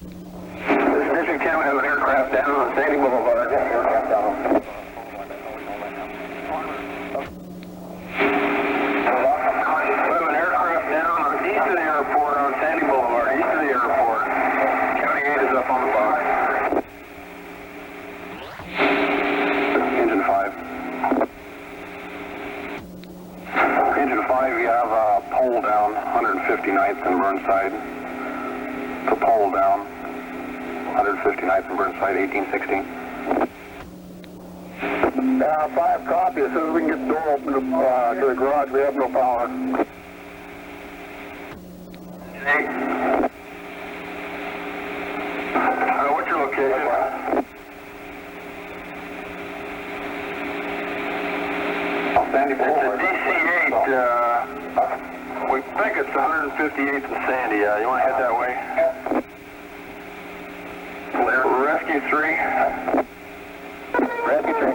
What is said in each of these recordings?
This is District 10, we have an aircraft down on Sandy Boulevard. Aircraft down. We have an aircraft down on east of the airport on Sandy Boulevard, east of the airport. County 8 is up on the box. Engine 5. Engine 5, you have a pole down, 159th and Burnside. The pole down, 159th and Burnside, 1816. 5 copy. As soon as we can get the door open to the garage, we have no power. What's your location? Sandy Boulevard. It's a DC-8. We think it's 158th and Sandy. You want to head that way? Rescue 3. Rescue 3.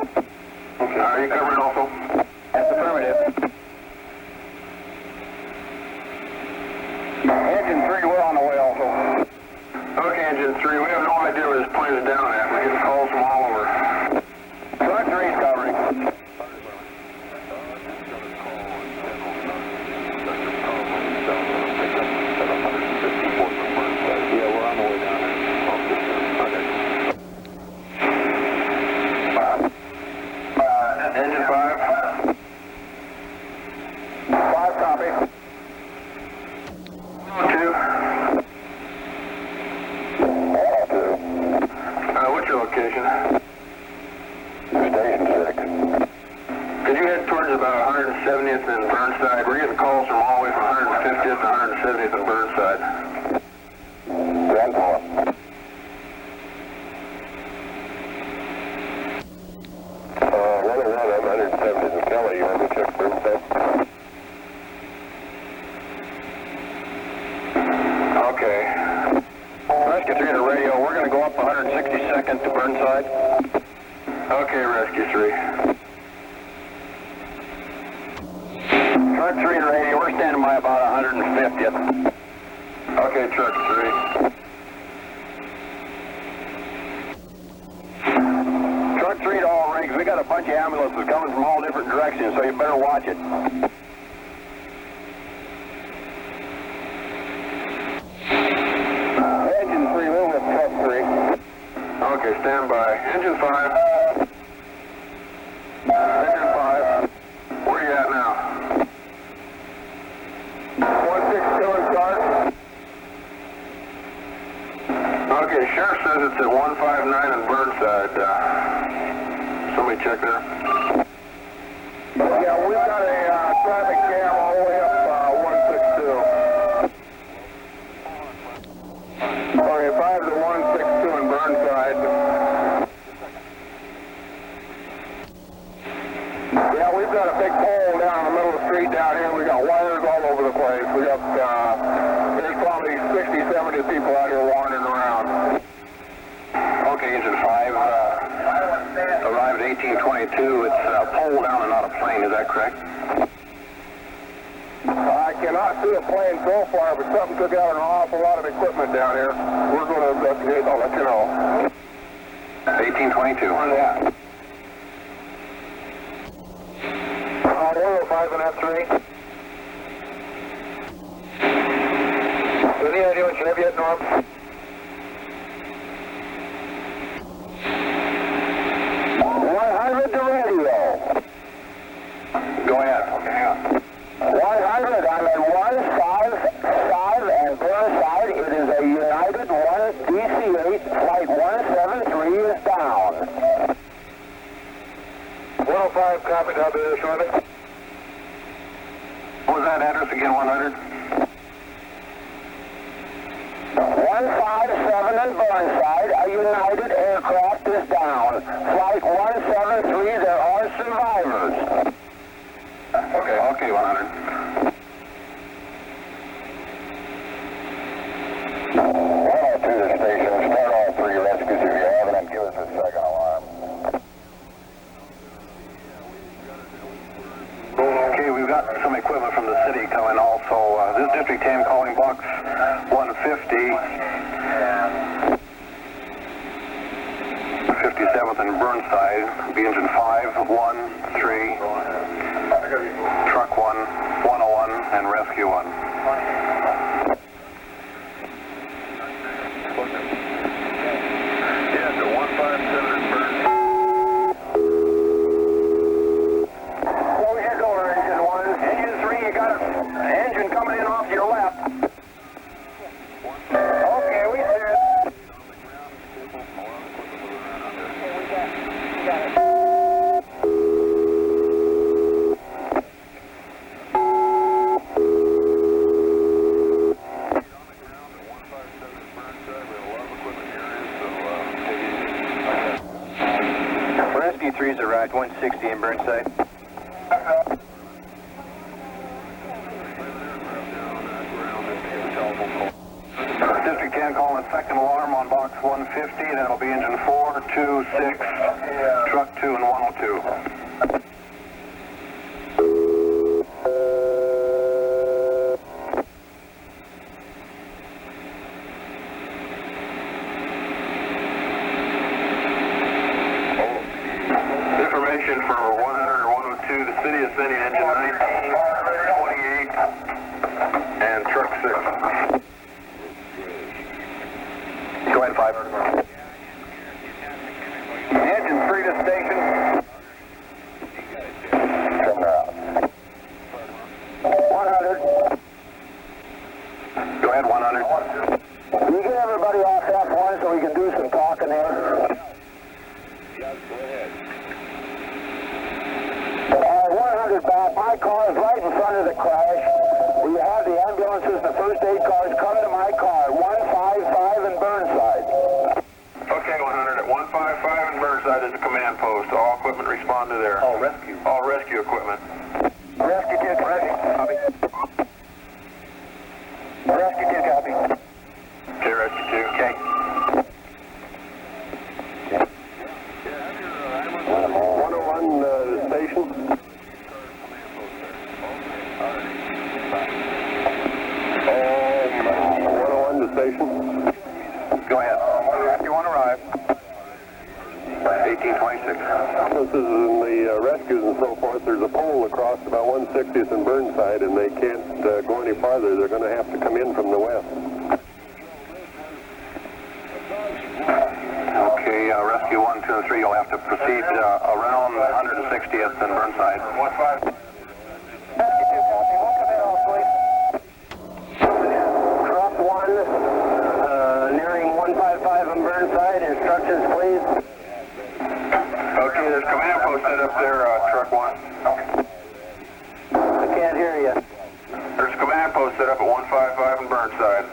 Okay. Are you covering also? That's affirmative. Engine 3, we're on the way also. Okay, Engine 3, we have no idea where this plane is down at. We're getting calls from all over. Truck 3 is covering. Yeah, we're on the way down there. Engine 5. 5 copy. 2. What's your location? Station 6. Could you head towards about 170th and Burnside? We're getting calls from all the way from 150th to 170th and Burnside. Grand Paul. Kelly, you want to check Burnside? Okay. Rescue 3 to radio. We're going to go up 162nd to Burnside. Okay, Rescue 3. Truck 3 to radio. We're standing by about 150th. Okay, Truck 3. Truck 3 to all rigs. We got a bunch of ambulances coming from all different directions, so you better watch it. Engine 3, we're with Truck 3. Okay, stand by. Engine 5. Engine 5. Where are you at now? 162 in start. Okay, Sheriff says it's at 159 in Burnside. Somebody check there. Yeah, we've got a traffic jam all the way up 162. Okay, 5 to 162 in Burnside. Yeah, we've got a big pole down in the middle of the street down here. We got wires all over the place. We got, there's probably 60, 70 people out here wandering around. Okay, Engine 5, arrived at 1822. It's a pole down and not a plane, is that correct? I cannot see a plane so far, but something took out an awful lot of equipment down here. We're going to investigate. I'll let you know. 1822. Yeah. 105 and F3. Any idea what you have yet, Norm? To radio. Go ahead. Okay, hang on. 100, I'm at 155 and Burnside. It is a United 1 DC-8. Flight 173 is down. 105, copied. I'll be there shortly. What was that address again, 100? 157 in Burnside. A United aircraft is down. Flight 173, there are survivors. Okay, 100. 102 to the station. Start all 3 rescues if you have it, and give us a second alarm. Okay, we've got got some equipment from the city coming also. This is District 10 calling box 150. 57th and Burnside. Be engine 5, 1, 3, truck 1, 101, and rescue 1. Yeah, the 157 and Burnside. Close your door, engine 1. Engine 3, you got an engine coming in off your left. Okay, we see it. Rescue 3's arrived, 160 in Burnside. District 10 calling second alarm on box 150. That'll be engine 4, 2, 6, truck 2, and 102. Information for 100 or 102. The city is sending engine 19, 28, and truck 6. Go ahead, 5. Engine 3 to station. 100. Go ahead, 100. Can you get everybody off F1 so we can do some talking here? Yes, go ahead. 100 back. My car is right in front of the crash. We have the ambulances, the first aid cars come to my car. 155 in Burnside. Okay, 100 at 155 in Burnside is the command post. All equipment respond to there. All rescue. All rescue equipment. Rescue 2, copy. Rescue 2, copy. Okay, rescue 2. Okay. 101 station. Station. Go ahead. You want to arrive. 1826. This is in the rescues and so forth. There's a pole across about 160th and Burnside, and they can't go any farther. They're going to have to come in from the west. Okay, rescue 1, 2, and 3. You'll have to proceed around 160th and Burnside. 1-5. Instructions, please. Okay, there's command post set up there, truck 1. I can't hear you. There's a command post set up at 155 in Burnside.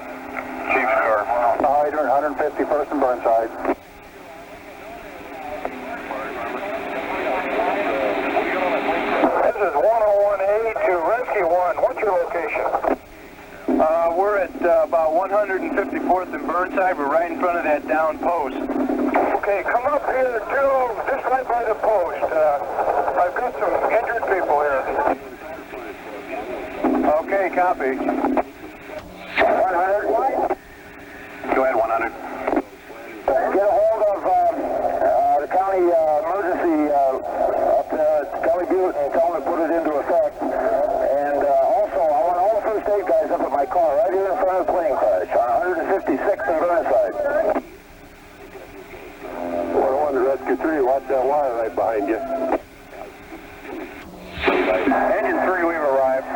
Chief's car. Hydrant, 151st in Burnside. This is 101A to Rescue 1. What's your location? We're at about 154th and Burnside. We're right in front of that down post. Okay, come up here too, just right by the post. I've got some injured people here. Okay, copy. 100. Go ahead, 100. Get a hold of the county emergency up to Kelly Butte and tell them to put it into effect. And also, I want all the first aid guys up at my car right here in front of the plane crash on 156th and Burnside. 101 to Rescue 3, watch that wire right behind you. Engine 3, we've arrived.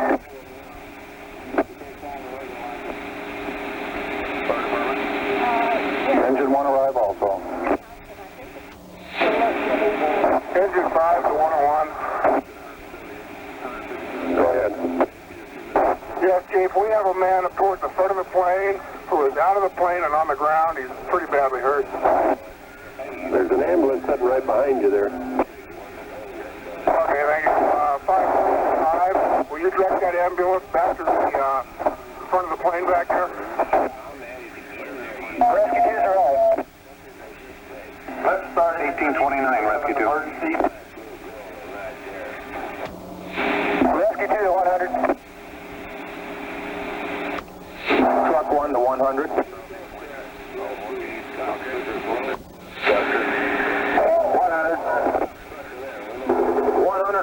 Engine 1 arrive also. Engine 5 to 101. Go ahead. Yes, Chief, we have a man up towards the front of the plane who is out of the plane and on the ground. He's pretty badly hurt. There's an ambulance sitting right behind you there. Okay, thank you. 5, will you direct that ambulance back to the front of the plane back there? Rescue 2's arrived. Let's start 1829, Rescue 2. Rescue 2,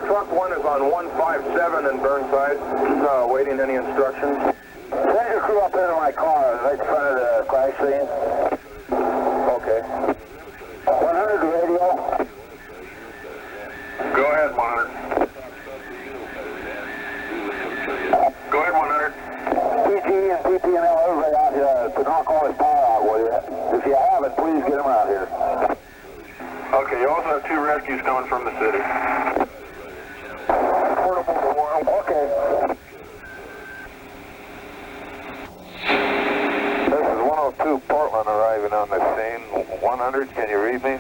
Truck 1 is on 157 in Burnside, waiting any instructions. Send your crew up into my car, right in front of the crash scene. Okay. 100 radio. Go ahead, 100. Go ahead, 100. PT and PP&L, everybody out here to knock all this power out, will you? If you haven't, please get them out here. Okay, you also have 2 rescues coming from the city. Portable to 1. Okay. This is 102 Portland arriving on the scene. 100, can you read me?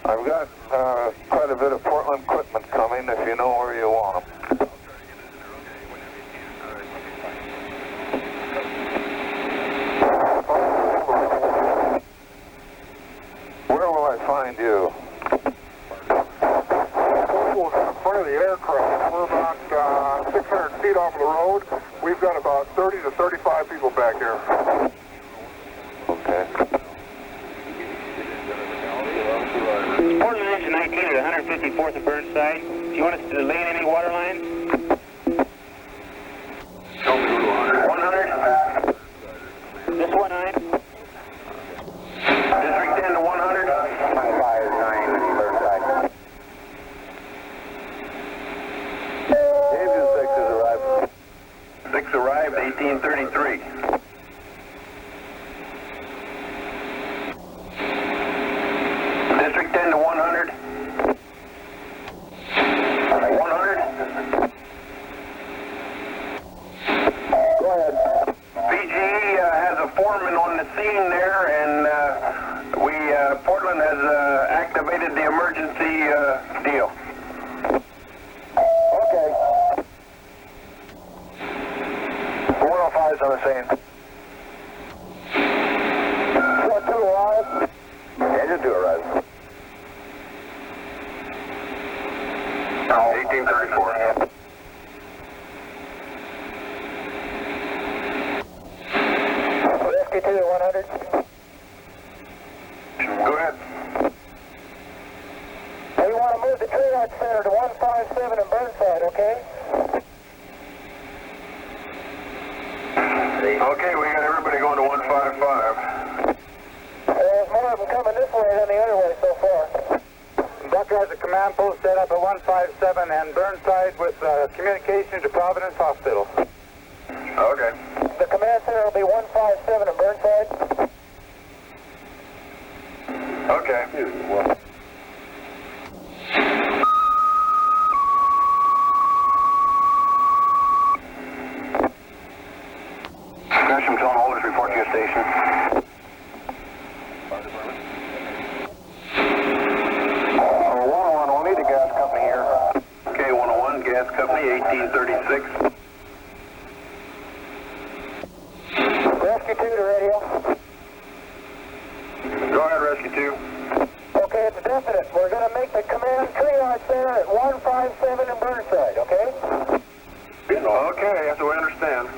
I've got quite a bit of Portland equipment coming if you know where you want them. Where will I find you? In front of the aircraft. We're about 600 feet off the road. We've got about 30 to 35 people back here. Okay. Portland Engine 19 at 154th and Burnside. Do you want us to lay in any water lines? 100. This 19. District 10 to 100. 59 Burnside. Engine 6 has arrived. 6 arrived, 1833. District 10 to 100. 100. Go ahead. PGE has a foreman on the scene there, and Portland has activated the emergency deal. Okay. 105 is on the scene. Truck 2 arrive. Engine 2 arrives. 1834. Rescue 2 to 100. Go ahead. We want to move the triage center to 157 in Burnside, okay? Okay, we got everybody going to 155. There's more of them coming this way than the other way so far. Buckeye's a command post set up at 157 and Burnside with communication to Providence Hospital. Okay. The command center will be 157 in Burnside. Okay. Gresham, tone holders, report to your station. 101, we'll need a gas company here. Okay, 101, gas company, 1836. Rescue 2 to radio. Go ahead, Rescue 2. Okay, it's definite. We're going to make the command triage center at 157 in Burnside, okay? Okay, that's what we understand.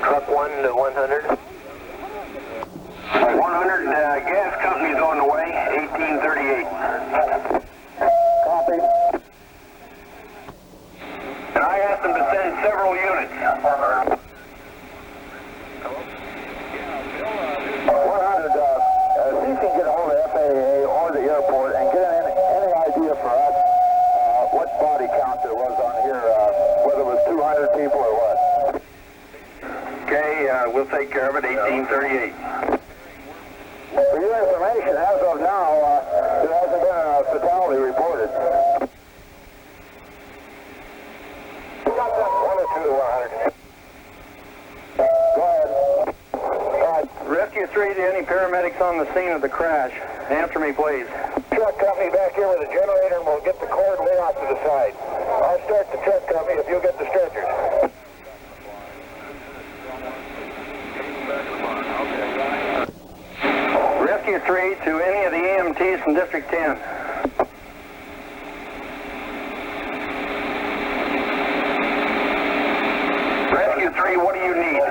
Truck 1 to 100. 100, gas company's on the way, 1838. Copy. And I asked them to send several units. 100, see if you can get a hold of FAA or the airport and get any idea for us what body count there was on here, whether it was 200 people or what. Okay, we'll take care of it, 1838. For your information, as of now, there hasn't been a fatality reported. 102 to 100. Go ahead. Rescue 3 to any paramedics on the scene of the crash. Answer me, please. Truck company back here with a generator, and we'll get the cord way off to the side. I'll start the truck company if you'll get the stretchers. Rescue 3 to any of the EMTs from District 10. Rescue 3, what do you need?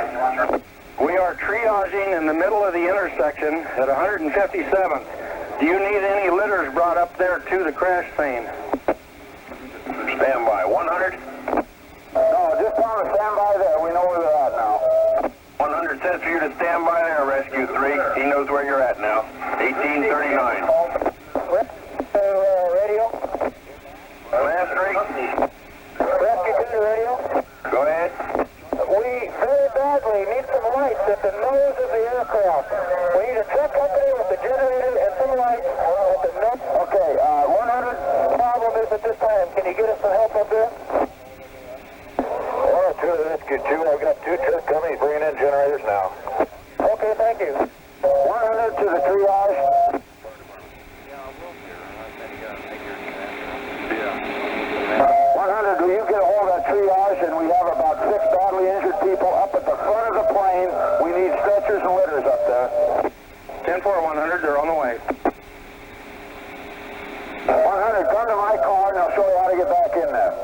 We are triaging in the middle of the intersection at 157th. Do you need any litters brought up there to the crash scene? Stand by. 100? No, just tell them to stand by there. We know where they're at now. 100 says for you to stand by there, Rescue 3. He knows where you're at now. 1839. Radio? Last 3? Rescue 2 radio? Go ahead. We very badly need some lights at the nose of the aircraft. We need a truck company with a generator and some lights at the nose. Okay, 100. Problem is at this time. Can you get us some help up there? Well, to the Rescue 2, I've got 2 truck companies bringing in generators now. Okay, thank you. 100 to the triage. 100, will you get a hold of that triage? And we have about 6 badly injured people up at the front of the plane. We need stretchers and litters up there. 10-4, 100, they're on the way. 100, come to my car and I'll show you how to get back in there.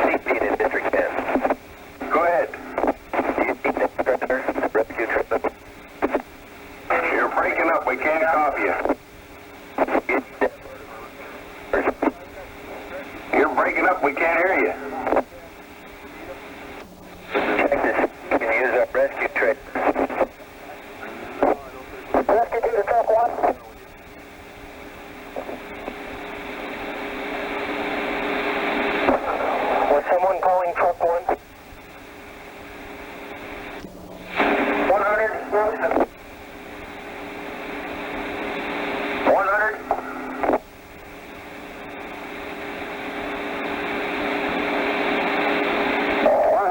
CP in District 10. Go ahead. Rescue trip. You're breaking up. We can't copy you. You're breaking up. We can't hear you. Check this. You can use our rescue trip. Rescue 2 to truck 1. Was someone calling truck 1? 100. 100.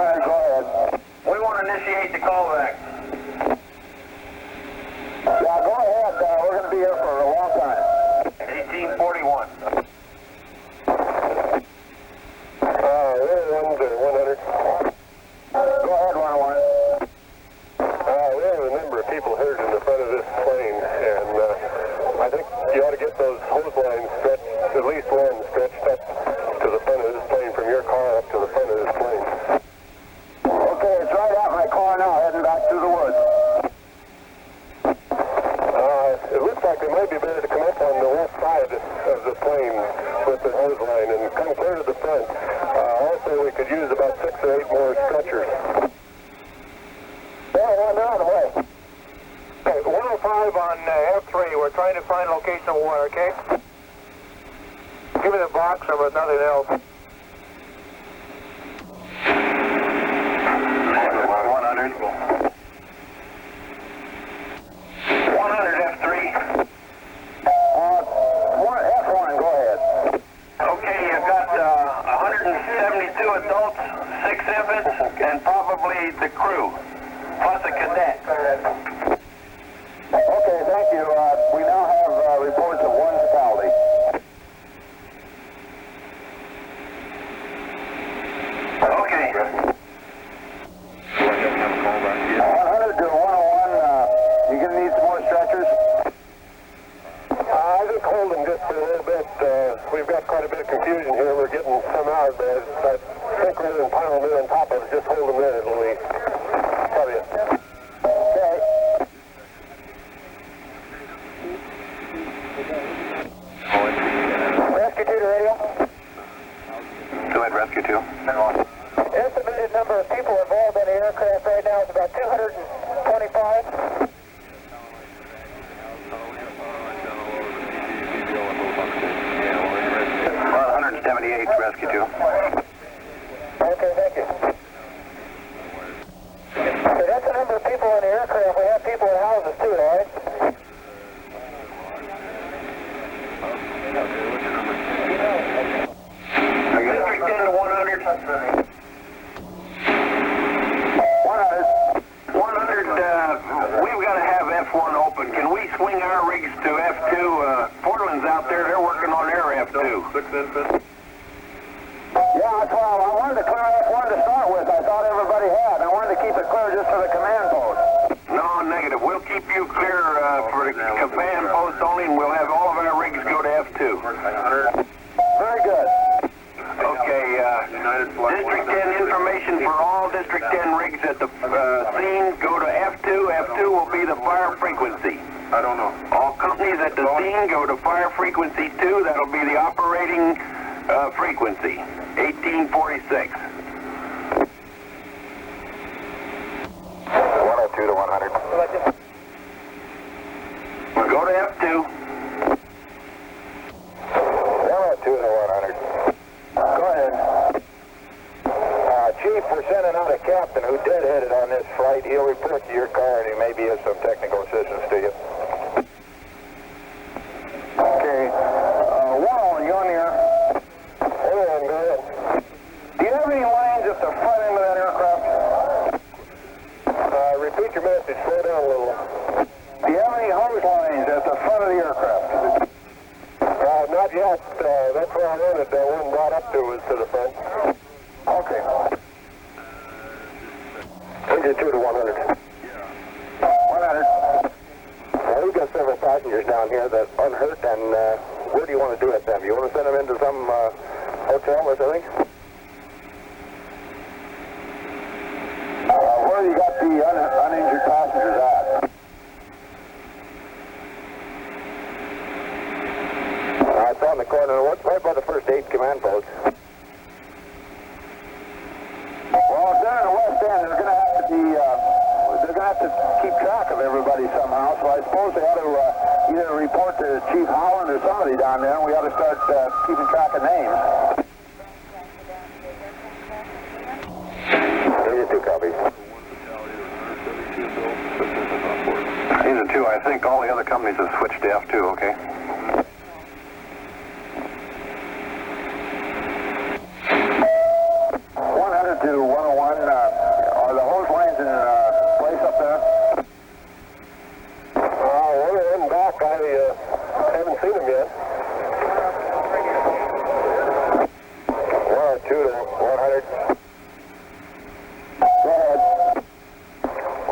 Go ahead. We want to initiate the callback. Yeah, go ahead. We're going to be here for a long time. 1841. We're 100. Go ahead, 101. We have a number of people hurt in the front of this plane, and I think you ought to get those hose lines stretched, at least one stretched up to the front of this plane, from your car up to the front of this plane. Okay, it's right out my car now, heading back through the woods. It looks like it might be better to come up on the left side of the plane with the hose line and come clear to the front. Also, we could use about 6 or 8 more stretchers. Yeah, well, they're on the way. Okay, 105 on F3. We're trying to find location of water, okay? Give me the box or nothing else. 100. F3. F1, go ahead. Okay, you've got 172 adults, 6 infants, and probably the crew, plus a cadet. Okay, thank you. We now have reports of 1 fatality. Okay. 100 to 101, you going to need some more stretchers? I think hold them just for a little bit. We've got quite a bit of confusion here. We're getting some out, but I think rather than pile them in on top of it, just hold them there. It'll be probably Okay. Rescue 2 to radio. Go ahead, Rescue 2. Estimated number of people involved in the aircraft right now is about 225. About 178, Rescue 2. Okay, thank you. So that's the number of people in the aircraft. We have people in houses too, all right? District 10 to 100. 100. 100, we've got to have F1 open. Can we swing our rigs to F2? Portland's out there, they're working on their F2. 6 infants. Yeah, that's why I wanted to clear F1 to start with. I thought everybody had. I wanted to keep it clear just for the command post. No, negative. We'll keep you clear for the command post only, and we'll have all of our rigs go to F2. Very good. Okay, information for all District 10 rigs at the scene, go to F2. F2 will be the fire frequency. I don't know. All companies at the scene go to fire frequency 2. That'll be the operating frequency, 1846. 102 to 100. Go to F2. 102 to 100. Go ahead. Chief, we're sending out a captain who deadheaded on this flight. He'll report to your car and he maybe has some technical assistance to you. Okay. Warren, you on here? Hey, I'm good. Do you have any lines at the front end of that aircraft? Repeat your message. Slow down a little. Do you have any hose lines at the front of the aircraft? Not yet. That's where I wanted. One brought up to us to the front. Okay. Engine 2 to 100. 100. Well, we've got several passengers down here that unhurt, and where do you want to do it, them? You want to send them into some hotel or something? Where you got the uninjured passengers at? It's on the corner, right by the first aid command post. Well, if they're in the west end, they're going to have to be, they're going to have to keep track of everybody somehow, so I suppose they ought to either report to Chief Howland or somebody down there, and we ought to start keeping track of names. There's 2 copies. These are 2. I think all the other companies have switched to F2, okay? To 101, are the hose lines in place up there? One of them back, I haven't seen them yet. 102 to 100. Go ahead.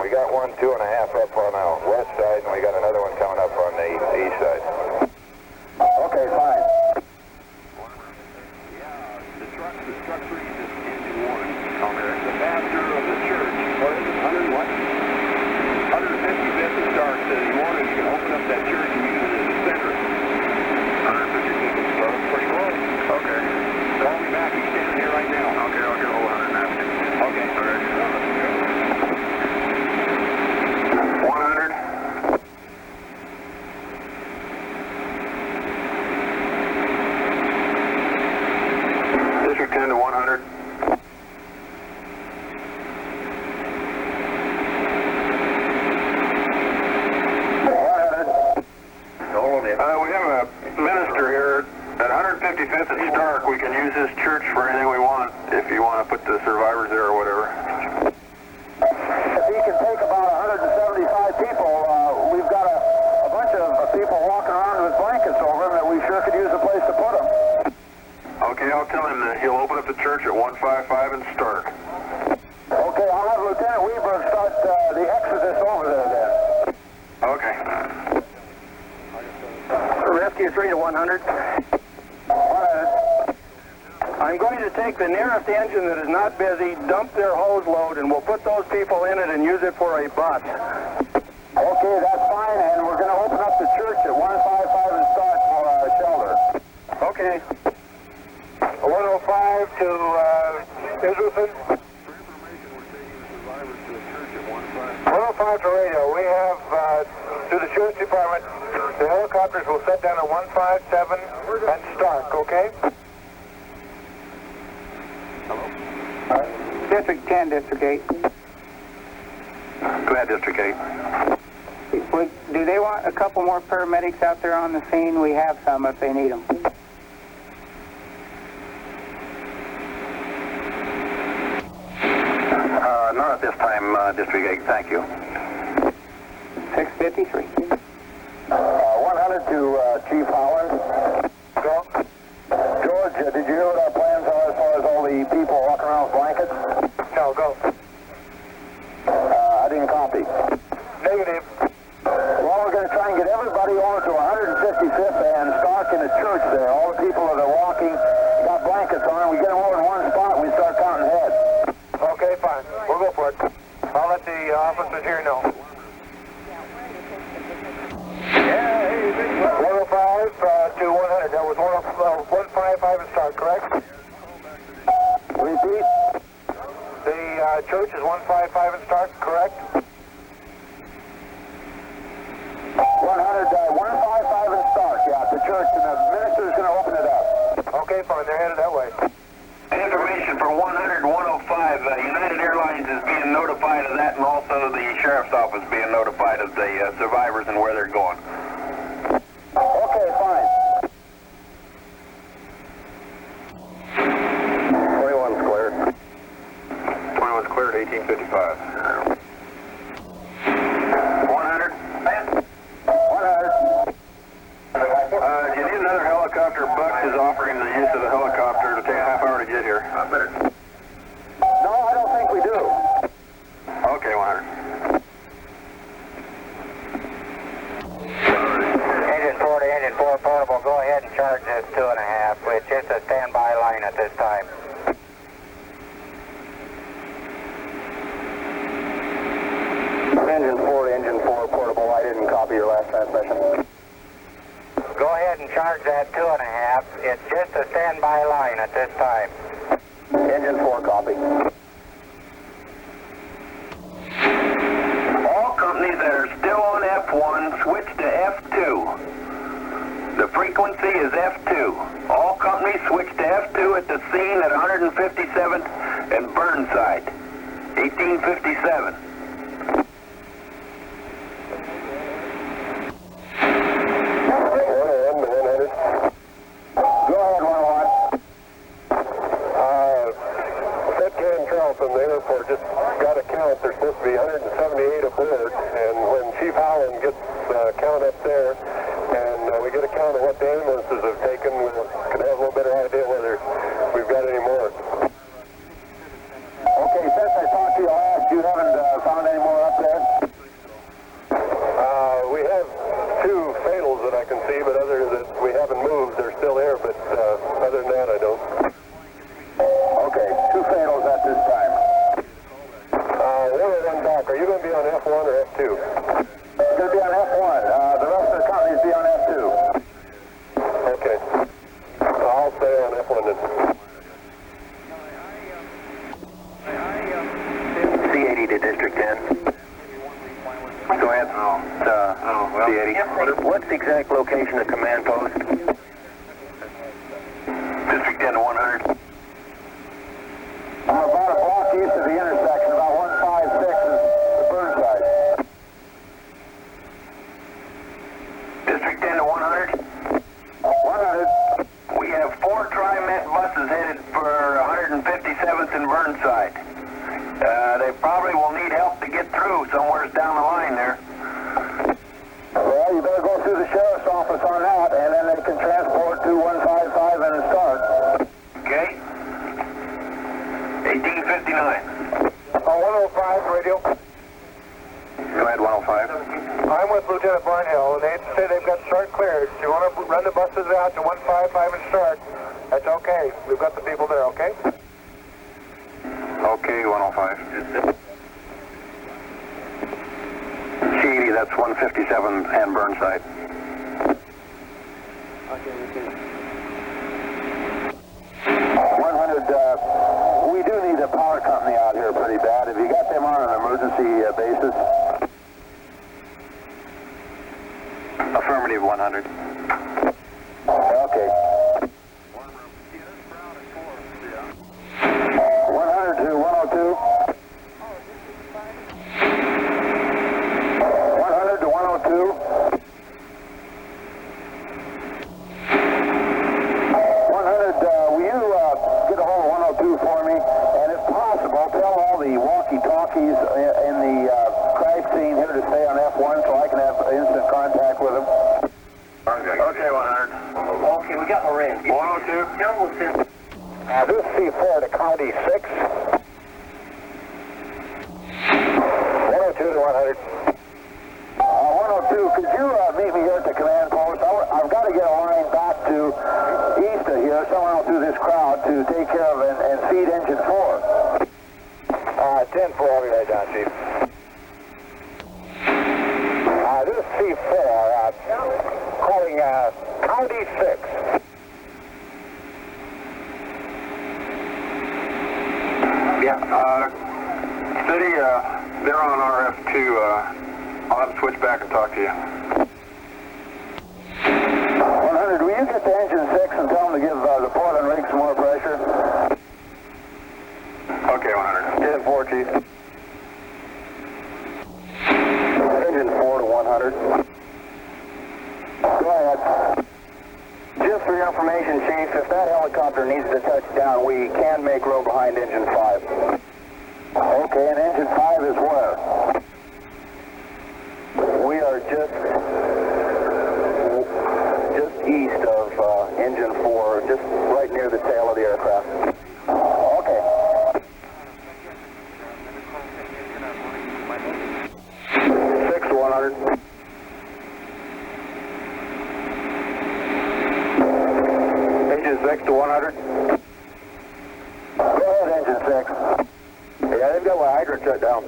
We got 1, 2.5 up on the west side, and we got another one coming up on the east side. Okay, fine. The truck reads this engine 1. The pastor of the church, what is it, 100 what? 155th and Stark says he wanted, you can open up that church and use it as a center. 155th and Stark, pretty close. Okay. Call me back, he's standing here right now. Okay, I'll get a hold of 100 now. Okay. All right. 100. District 10 to 100. We have a minister here at 155th and Stark. We can use this church for anything we want, if you want to put the survivors there or whatever. If he can take about 175 people, we've got a bunch of people walking around with blankets over them that we sure could use a place to put them. Okay, I'll tell him that he'll open up the church at 155 and Stark. Okay, I'll have Lieutenant Weaver start the exodus over there then. Okay. Rescue 3 to 100. 100. I'm going to take the nearest engine that is not busy, dump their hose load, and we'll put those people in it and use it for a bus. Okay, that's fine, and we're going to open up the church at 155 and Stark for our shelter. Okay. 105 to Israelson. 105 to radio. We have, to the church department, the helicopters will set down at 157 and Stark, okay? Hello? District 10, District 8. Go ahead, District 8. Do they want a couple more paramedics out there on the scene? We have some if they need them. Not at this time, District 8, thank you. 653. 100 to Chief Howland. Go. George, did you hear what our plans are as far as all the people walking around with blankets? No, go. I didn't copy. Negative. Well, we're going to try and get everybody over to 155th and Stark in the church there. All the people that are walking got blankets on, and we get them over in one spot and we start counting heads. Mark. I'll let the officers here know. Yeah, hey, 105 to 100. That was 155 and start, correct? Repeat. The church is 155 and start, correct? 155 and start, yeah, at the church, and the minister's going to open it up. Okay, fine, they're headed that way. Information for 100 105. United Airlines is being notified of that, and also the sheriff's office being notified of the survivors and where they're going. Okay, fine. 21's cleared. 21's cleared, 1855. 100. 100. Do you need another helicopter? Bucks is offering the use of the helicopter to take a half hour to get here. No, I don't think we do. Okay, 100. Engine 4 portable, go ahead and charge this 2.5. It's just a standby line at this time. Engine 4 portable. I didn't copy your last transmission. Go ahead and charge that 2.5. It's just a standby line at this time. Engine 4 copy. All companies that are still on F1 switch to F2. The frequency is F2. All companies switch to F2 at the scene at 157th and Burnside, 1857. From the airport just got a count. There's supposed to be 178 aboard, and when Chief Howland gets a count up there, and we get a count of what the ambulances have taken, we can have a little better idea whether we've got any more. Okay, since I talked to you last, you haven't found any more up there? We have 2 fatals that I can see, but other that we haven't moved, they're still there, but other than that, I don't. Okay, 2 fatals at this time. One back. Are you going to be on F1 or F2? It's going to be on F1. The rest of the companies be on F2. Okay. I'll stay on F1 then. C80 to District 10. Go ahead. C80. What's the exact location of command post? District 10 to 100. About a block east of the intersection, about 156 is the Burnside. District 10 to 100. 100. We have 4 Tri-Met buses headed for 157th and Burnside. They probably will need help to get through somewhere down the line there. Well, you better go through the sheriff's office on that, and then they can transport to 155 and start. Okay. 1859. 105 radio. Go ahead, 105. I'm with Lieutenant Barnhill, and they say they've got start cleared. If you want to run the buses out to 155 and start, that's okay. We've got the people there, okay? Okay, 105. C80, that's 157 and Burnside. Okay, 100, we do need a power company out here pretty bad. Have you got them on an emergency basis? Affirmative, 100. Okay. 100 to 102. 100 to 102. 100, will you get a hold of 102 for me? And if possible, tell all the walkie-talkies in the crash scene here to stay on F1 so I can have instant contact with them. Okay, 100. Okay, we got Lorenz. 102. This is C4 to County 6. 102 to 100. 102, could you meet me here at the command post? I've got to get a line back to east of here, somewhere out through this crowd, to take care of and feed engine 4. 10-4, I'll be right down, Chief. This is C4, calling County 6. Yeah, City, they're on RF2. I'll have to switch back and talk to you. 100, will you get to engine 6 and tell them to give the port and rig some more pressure? Okay, 100. 10-4, Chief. Engine 4 to 100. Go ahead. Just for your information, Chief, if that helicopter needs to touch down, we can make room behind engine 5. Okay, and engine 5 is where? We are just east of engine 4, just right near the tail of the aircraft. Okay. 6 to 100. Engine 6 to 100. Go ahead, engine 6. Yeah, they've got my hydrant shut down.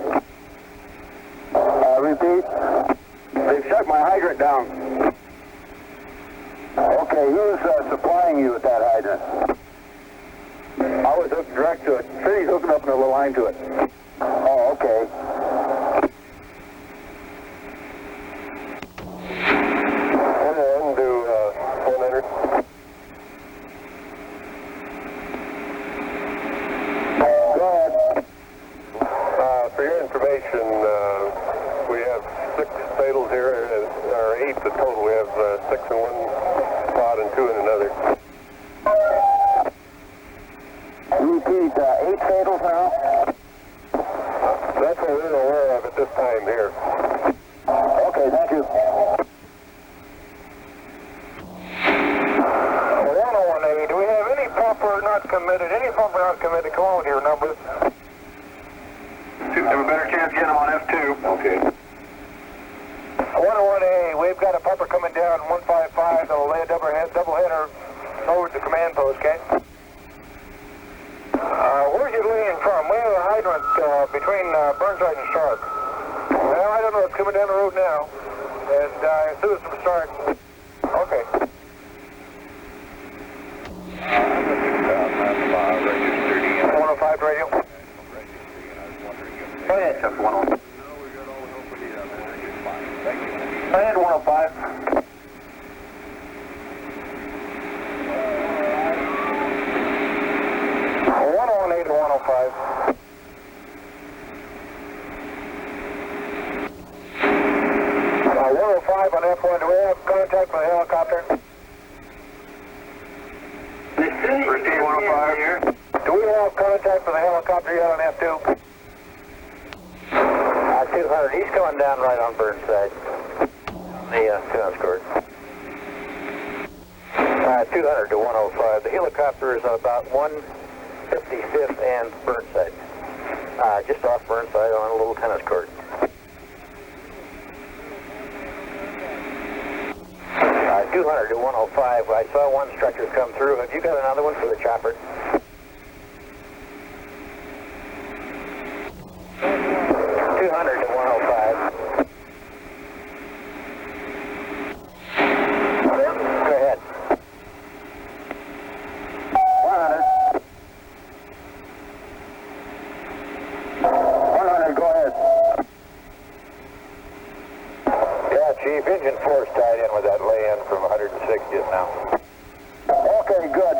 Repeat. They've shut my hydrant down. Okay, who's supplying you with that hydrant? I was hooked direct to it. City's hooking up another line to it. Oh, okay. And do 100. Go ahead. For your information, we have 6 fatals here, or 8 the total. We have 6 in one spot and 2 in another. Repeat, 8 fatals now? That's what we're aware of at this time here. Okay, thank you. 101A, do we have any pumper not committed? Come on with your numbers. Have a better chance getting them on F2. Okay. 101A, we've got a pumper coming down 155 that'll lay a double header over the command post, okay? Where's you laying from? We have a hydrant between Burnside and Stark. Well, I don't know, it's coming down the road now. And as soon as it starts. Okay. 105 radio. Go ahead. That's 101. Go ahead, 105. A to 105. 105 on F1. Do we have contact with the helicopter? Repeat 105 here. Do we have contact with the helicopter yet on F2? 200. He's coming down right on Burnside. The tennis court. 200 to 105. The helicopter is about 155th and Burnside. Just off Burnside on a little tennis court. 200 to 105. I saw one structure come through. Have you got another one for the chopper? 200 to 105. Go ahead. 100. 100, go ahead. Yeah, Chief, engine 4's tied in with that lay-in from 160th now. Okay, good.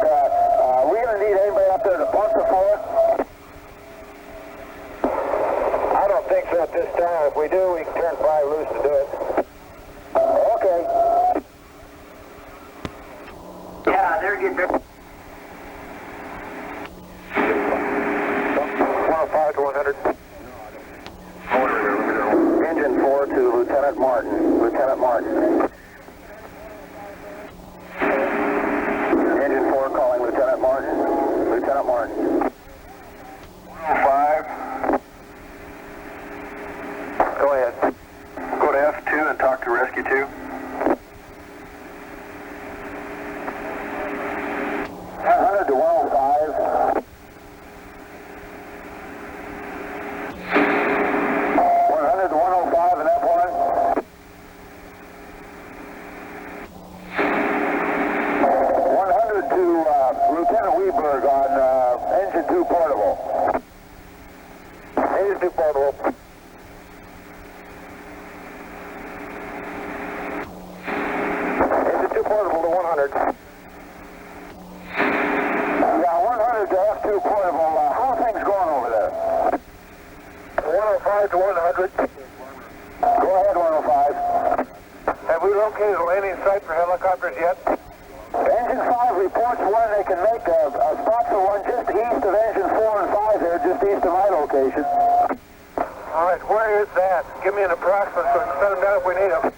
We gonna need anybody up there to pump the floor? I don't think so at this time. If we do, we can turn 5 loose to do it. Okay. Yeah, they're getting there. 105 to 100. Engine 4 to Lieutenant Martin. Lieutenant Martin. Engine 4 calling Lieutenant Martin. Lieutenant Martin. 105. Go ahead. Go to F2 and talk to Rescue 2. 100 to 105. Engine 2 portable. Engine 2 portable to 100. Yeah, 100 to F2 portable. How are things going over there? 105 to 100. Go ahead, 105. Have we located a landing site for helicopters yet? Engine 5 reports one. They can make a spot for one just east of engine 4 and 5 there, just east of my location. All right, where is that? Give me an approximate so I can set them down if we need them.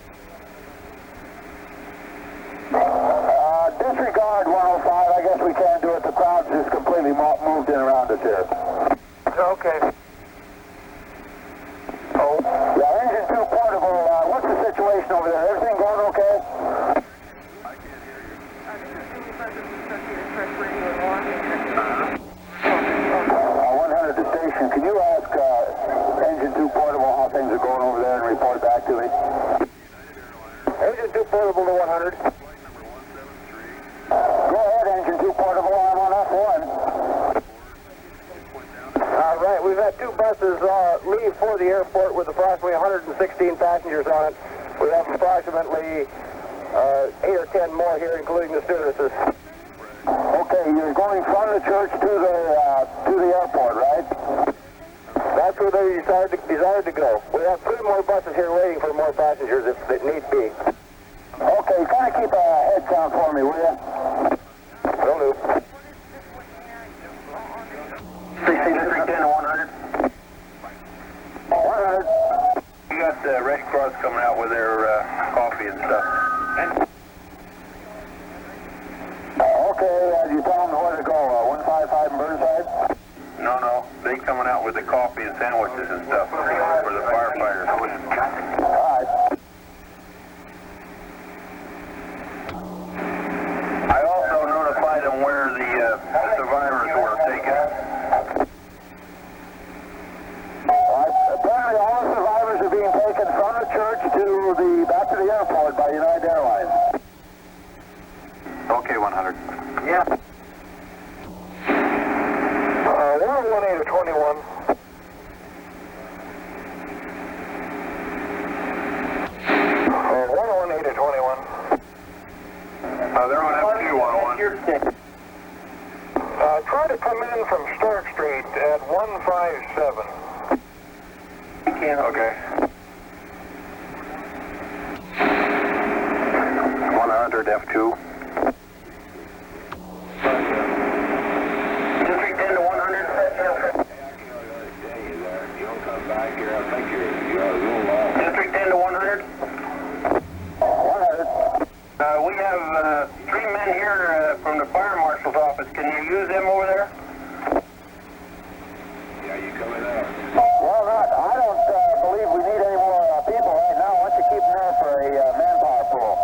Disregard 105. I guess we can't do it. The crowd's just completely moved in around us here. Okay. Oh. Yeah, engine 2 portable. What's the situation over there? Everything going okay? 100 to station. Can you ask engine 2 portable how things are going over there and report back to me? Engine 2 portable to 100. Go ahead, engine 2 portable. I'm on F1. All right, we've had two buses leave for the airport with approximately 116 passengers on it. We have approximately 8 or 10 more here, including the stewardesses. Okay, you're going from the church to the airport, right? That's where they desired to go. We have 3 more buses here waiting for more passengers if need be. Okay, kind of keep a head count for me, will you? Will do. 16 District 10 to 100. 100. You got Red Cross coming out with their coffee and stuff. Okay, you tell them where to go, 155 in Burnside? No, they coming out with the coffee and sandwiches and stuff for the firefighters. All right. I also notified them where the survivors were taken. Apparently all the survivors are being taken from the church back to the airport by United Airlines. Okay, 100. Yeah. 118 to 21. 118 to 21. They're on F2, 101. Try to come in from Stark Street at 157. Okay. 100 F2. District 10 to 100. District 10 to 100. 100. We have 3 men here from the fire marshal's office. Can you use them over there? Yeah, you coming up? Well, I don't believe we need any more people right now. Why don't you keep them there for a manpower pool?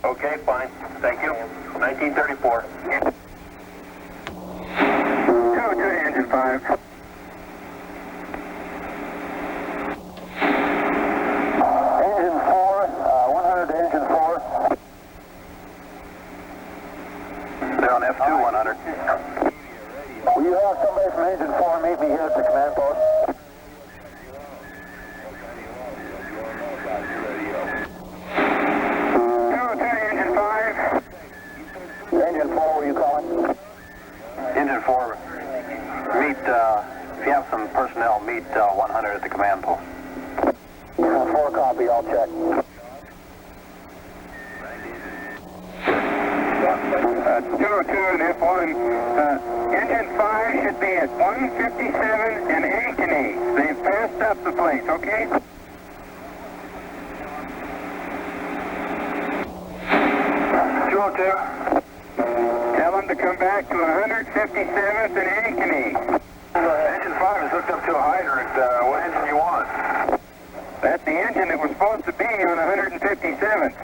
Okay, fine. Thank you. 1934. 2 to engine 5. Engine 4, 100 to engine 4. They're on F2, 100. Will you have somebody from engine 4 meet me here at the command post? Engine 5. Engine 4, were you calling? Engine 4, meet, if you have some personnel, meet 100 at the command post. 4 copy, I'll check. 202 and F1. Engine 5 should be at 157 and Ankeny. They've passed up the place, okay? 202. Tell them to come back to 157th and Ankeny. Engine 5 is hooked up to a hydrant. What engine do you want? That's the engine that was supposed to be on 157th.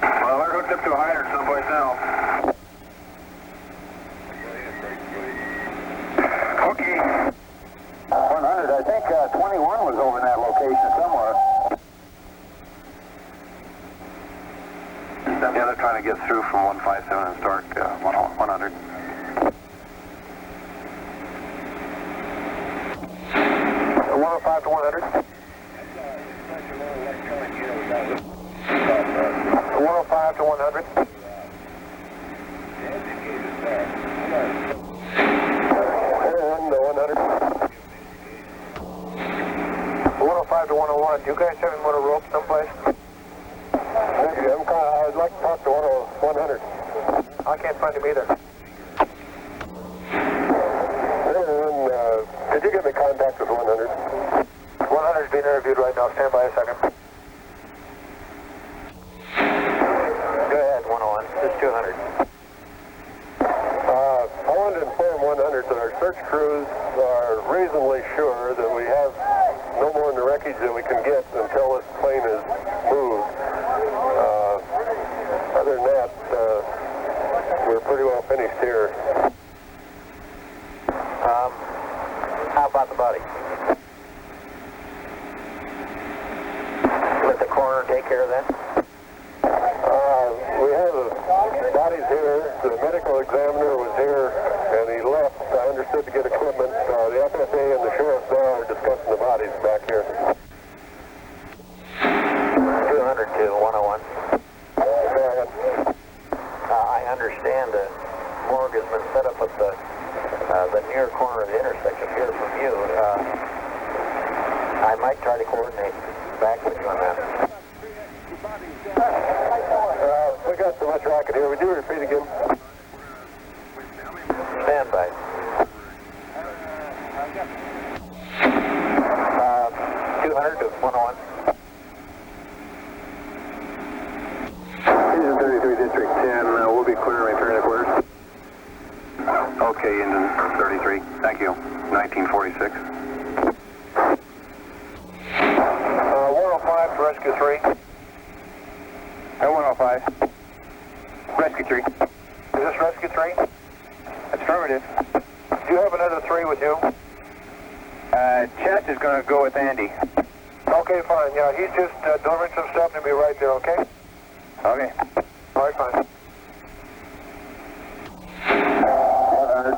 Well, they're hooked up to a hydrant someplace else. Okay. 100, I think 21 was over in that location somewhere. Yeah, they're trying to get through from 157 and Stark 100. 105 to 100. 105 to 100. And 100. 105 to 101. Do you guys have any more rope someplace? I'd like to talk to 100. I can't find him either. Did you get me contact with 100? 100 is being interviewed right now. Stand by a second. Go ahead, 101. This is 200. I wanted to inform 100 that our search crews are reasonably sure that we have no more in the wreckage that we can get until this plane is moved. Other than that, we're pretty well finished here. How about the body? Let the coroner take care of that? We have the bodies here. The medical examiner was here and he left, I understood, to get equipment. The FFA and the sheriff now are discussing the bodies back here. 200 to 101. I understand the morgue has been set up at the near corner of the intersection here from you. I might try to coordinate back with you on that. We got so much racket here. Would you repeat again? Stand by. 200 to 101. Engine 33, District 10, we'll be clear and return to quarters. Okay, Engine 33, thank you. 1946. 105 to Rescue 3. 105. Rescue 3. Is this Rescue 3? Affirmative. Do you have another 3 with you? Chet is going to go with Andy. Okay, fine. Yeah, he's just delivering some stuff and he'll be right there, okay? Okay. All right, fine. 100.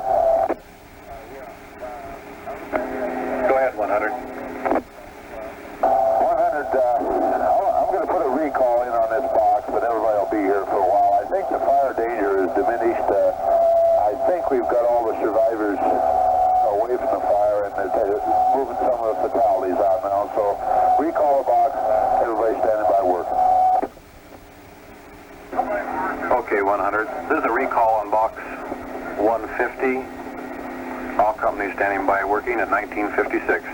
Go ahead, 100. 100, I'm going to put a recall in on this box, but everybody will be here for a while. I think the fire danger is diminished. I think we've got all the survivors away from the fire, and they're moving some of the fatalities out now. So recall the box, everybody standing by working. Okay, 100. This is a recall on box 150. All companies standing by working at 1956.